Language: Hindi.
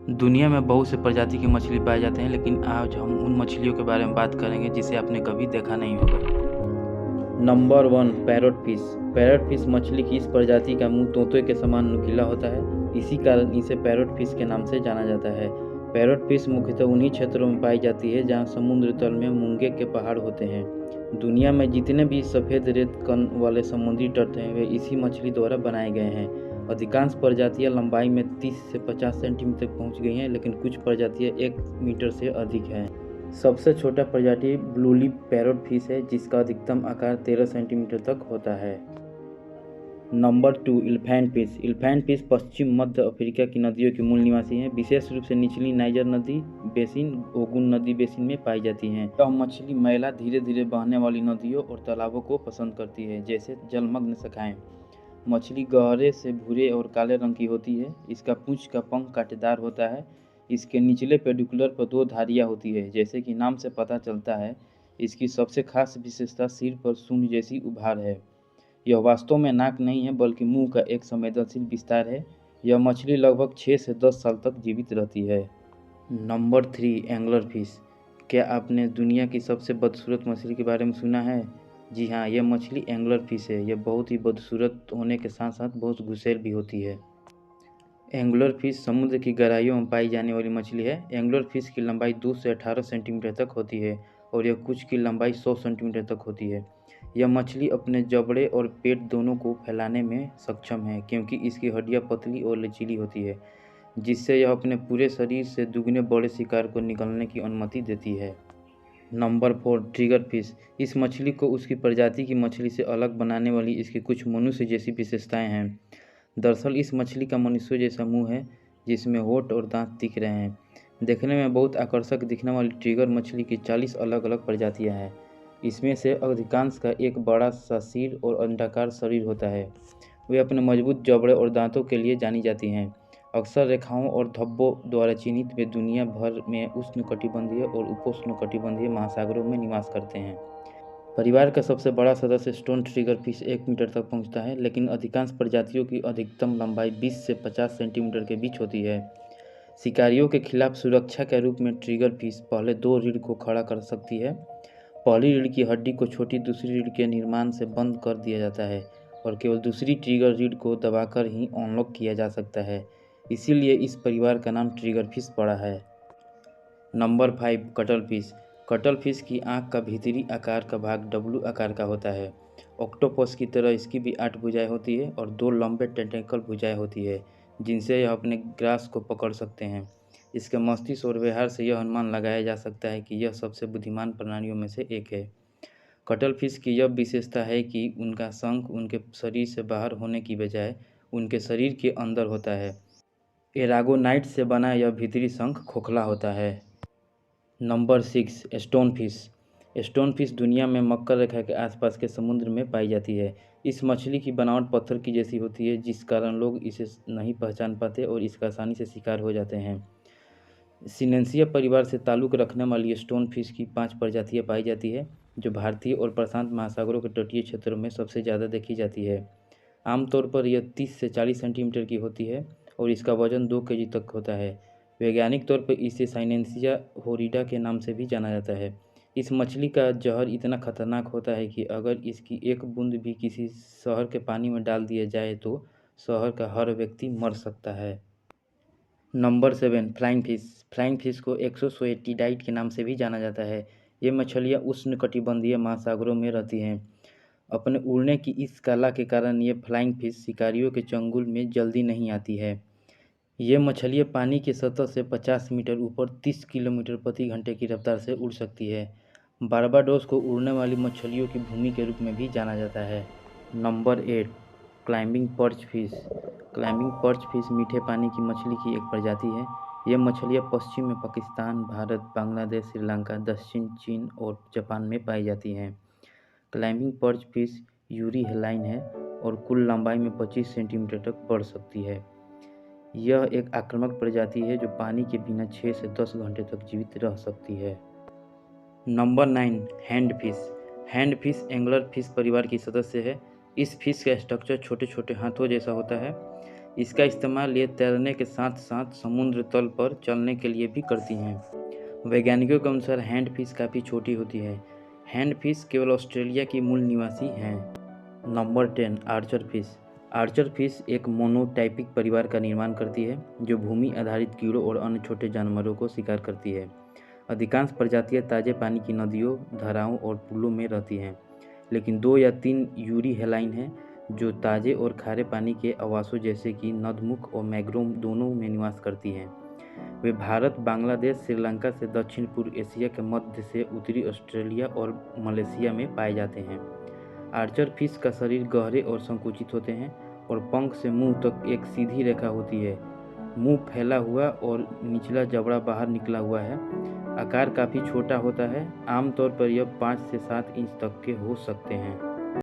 दुनिया में बहुत से प्रजाति की मछली पाए जाते हैं, लेकिन आज हम उन मछलियों के बारे में बात करेंगे जिसे आपने कभी देखा नहीं होगा। Number 1, parrot fish. Parrot fish मछली की इस प्रजाति का मुंह तोते के समान नुकीला होता है। इसी कारण इसे पैरट फिश के नाम से जाना जाता है। पैरट फिश मुख्यतः उन्हीं क्षेत्रों में पाई जाती है जहां समुद्र तल में मूंगे के पहाड़ होते हैं। दुनिया में जितने भी सफ़ेद रेत कण वाले समुद्री तट हैं, वे इसी मछली द्वारा बनाए गए हैं। अधिकांश प्रजातियां लंबाई में 30 से 50 सेंटीमीटर तक पहुंच गई हैं, लेकिन कुछ प्रजातियां 1 मीटर से अधिक हैं। सबसे छोटा प्रजाति ब्लू लिप पैरट फिश है, जिसका अधिकतम आकार 13 सेंटीमीटर तक होता है। Number 2, elephant fish. Elephant fish पश्चिम मध्य अफ्रीका की नदियों के मूल निवासी हैं। विशेष रूप से निचली नाइजर नदी बेसिन, ओगुन नदी बेसिन में पाई जाती हैं। यह मछली मैला धीरे धीरे बहने वाली नदियों और तालाबों को पसंद करती है, जैसे जलमग्न शाखाएं। मछली गहरे से भूरे और काले रंग की होती है। इसका पूंछ का पंख कांटेदार होता है। इसके निचले पेडिकुलर पर 2 धारियां होती है। जैसे कि नाम से पता चलता है, इसकी सबसे खास विशेषता सिर पर शून्य जैसी उभार है। यह वास्तव में नाक नहीं है, बल्कि मुंह का एक संवेदनशील विस्तार है। यह मछली लगभग 6 से 10 साल तक जीवित रहती है। Number 3, angler fish. क्या आपने दुनिया की सबसे बदसूरत मछली के बारे में सुना है? जी हाँ, यह मछली एंगलर फिश है। यह बहुत ही बदसूरत होने के साथ साथ बहुत गुस्सैल भी होती है। एंगुलर फिश समुद्र की गहराइयों में पाई जाने वाली मछली है। एंगुलर फिश की लंबाई 2 से 18 सेंटीमीटर तक होती है और यह कुछ की लंबाई 100 सेंटीमीटर तक होती है। यह मछली अपने जबड़े और पेट दोनों को फैलाने में सक्षम है, क्योंकि इसकी हड्डियां पतली और लचीली होती है, जिससे यह अपने पूरे शरीर से दुगने बड़े शिकार को निगलने की अनुमति देती है। Number 4, trigger fish. इस मछली को उसकी प्रजाति की मछली से अलग बनाने वाली इसकी कुछ मनुष्य जैसी विशेषताएं हैं। दरअसल इस मछली का मनुष्य जैसा मुंह है, जिसमें होंठ और दांत दिख रहे हैं। देखने में बहुत आकर्षक दिखने वाली ट्रिगर मछली की 40 अलग अलग प्रजातियां हैं। इसमें से अधिकांश का एक बड़ा सा सिर और अंडाकार शरीर होता है। वे अपने मजबूत जबड़े और दांतों के लिए जानी जाती हैं। अक्सर रेखाओं और धब्बों द्वारा चिन्हित वे दुनिया भर में उष्णकटिबंधीय और उपोष्णकटिबंधीय महासागरों में निवास करते हैं। परिवार का सबसे बड़ा सदस्य स्टोन ट्रिगर फिश 1 मीटर तक पहुंचता है, लेकिन अधिकांश प्रजातियों की अधिकतम लंबाई 20 से 50 सेंटीमीटर के बीच होती है। शिकारियों के खिलाफ सुरक्षा के रूप में ट्रिगर फिश पहले 2 रीढ़ को खड़ा कर सकती है। पहली रीढ़ की हड्डी को छोटी दूसरी रीढ़ के निर्माण से बंद कर दिया जाता है और केवल दूसरी ट्रिगर रीढ़ को दबाकर ही अनलॉक किया जा सकता है। इसीलिए इस परिवार का नाम ट्रिगर फिश पड़ा है। Number 5, cuttle fish. Cuttle fish की आंख का भीतरी आकार का भाग डब्लू आकार का होता है। ऑक्टोपस की तरह इसकी भी 8 भुजाएं होती है और 2 लंबे टेंटेकल भुजाएं होती है, जिनसे यह अपने ग्रास को पकड़ सकते हैं। इसके मस्तिष्क और व्यवहार से यह अनुमान लगाया जा सकता है कि यह सबसे बुद्धिमान प्राणियों में से एक है। कटल फिश की यह विशेषता है कि उनका शंख उनके शरीर से बाहर होने की बजाय उनके शरीर के अंदर होता है। एरागोनाइट से बना यह भीतरी शंख खोखला होता है। Number 6, stone fish. Stone fish दुनिया में मकर रेखा के आसपास के समुद्र में पाई जाती है। इस मछली की बनावट पत्थर की जैसी होती है, जिस कारण लोग इसे नहीं पहचान पाते और इसका आसानी से शिकार हो जाते हैं। सिनेंसिया परिवार से ताल्लुक़ रखने वाली स्टोन फिश की 5 प्रजातियां पाई जाती है, जो भारतीय और प्रशांत महासागरों के तटीय क्षेत्रों में सबसे ज़्यादा देखी जाती है। आमतौर पर यह 30 से 40 सेंटीमीटर की होती है और इसका वजन 2 केजी तक होता है। वैज्ञानिक तौर पर इसे साइनेंसिया होरिडा के नाम से भी जाना जाता है। इस मछली का जहर इतना खतरनाक होता है कि अगर इसकी एक बूंद भी किसी शहर के पानी में डाल दिया जाए तो शहर का हर व्यक्ति मर सकता है। Number 7, flying fish. Flying fish को एक्सोसोएटिडाइट के नाम से भी जाना जाता है। ये मछलियाँ उष्णकटिबंधीय महासागरों में रहती हैं। अपने उड़ने की इस कला के कारण ये फ्लाइंग फिश शिकारियों के चंगुल में जल्दी नहीं आती है। ये मछलियाँ पानी की सतह से 50 मीटर ऊपर 30 किलोमीटर प्रति घंटे की रफ्तार से उड़ सकती है। बारबाडोस को उड़ने वाली मछलियों की भूमि के रूप में भी जाना जाता है। Number 8, climbing perch fish. Climbing perch fish मीठे पानी की मछली की एक प्रजाति है। ये मछलियाँ पश्चिम में पाकिस्तान, भारत, बांग्लादेश, श्रीलंका, दक्षिण चीन और जापान में पाई जाती हैं। क्लाइंबिंग पर्च फिश यूरी हेलाइन है और कुल लंबाई में 25 सेंटीमीटर तक बढ़ सकती है। यह एक आक्रामक प्रजाति है जो पानी के बिना 6 से 10 घंटे तक जीवित रह सकती है। Number 9, hand fish. Hand fish angler fish परिवार की सदस्य है। इस फिश का स्ट्रक्चर छोटे छोटे हाथों जैसा होता है। इसका इस्तेमाल ये तैरने के साथ साथ समुद्र तल पर चलने के लिए भी करती हैं। वैज्ञानिकों के अनुसार हैंड फिश काफ़ी छोटी होती है। हैंड फिश केवल ऑस्ट्रेलिया की मूल निवासी हैं। Number 10 Archer fish. Archer fish एक मोनोटाइपिक परिवार का निर्माण करती है जो भूमि आधारित कीड़ों और अन्य छोटे जानवरों को शिकार करती है। अधिकांश प्रजातियां ताजे पानी की नदियों, धाराओं और पुलों में रहती हैं, लेकिन 2 या 3 यूरी हेलाइन हैं जो ताजे और खारे पानी के आवासों जैसे कि नदमुख और मैंग्रोव दोनों में निवास करती हैं। वे भारत, बांग्लादेश, श्रीलंका से दक्षिण पूर्व एशिया के मध्य से उत्तरी ऑस्ट्रेलिया और मलेशिया में पाए जाते हैं। आर्चर फिश का शरीर गहरे और संकुचित होते हैं और पंख से मुंह तक एक सीधी रेखा होती है। मुंह फैला हुआ और निचला जबड़ा बाहर निकला हुआ है। आकार काफ़ी छोटा होता है। आमतौर पर यह 5 से 7 इंच तक के हो सकते हैं।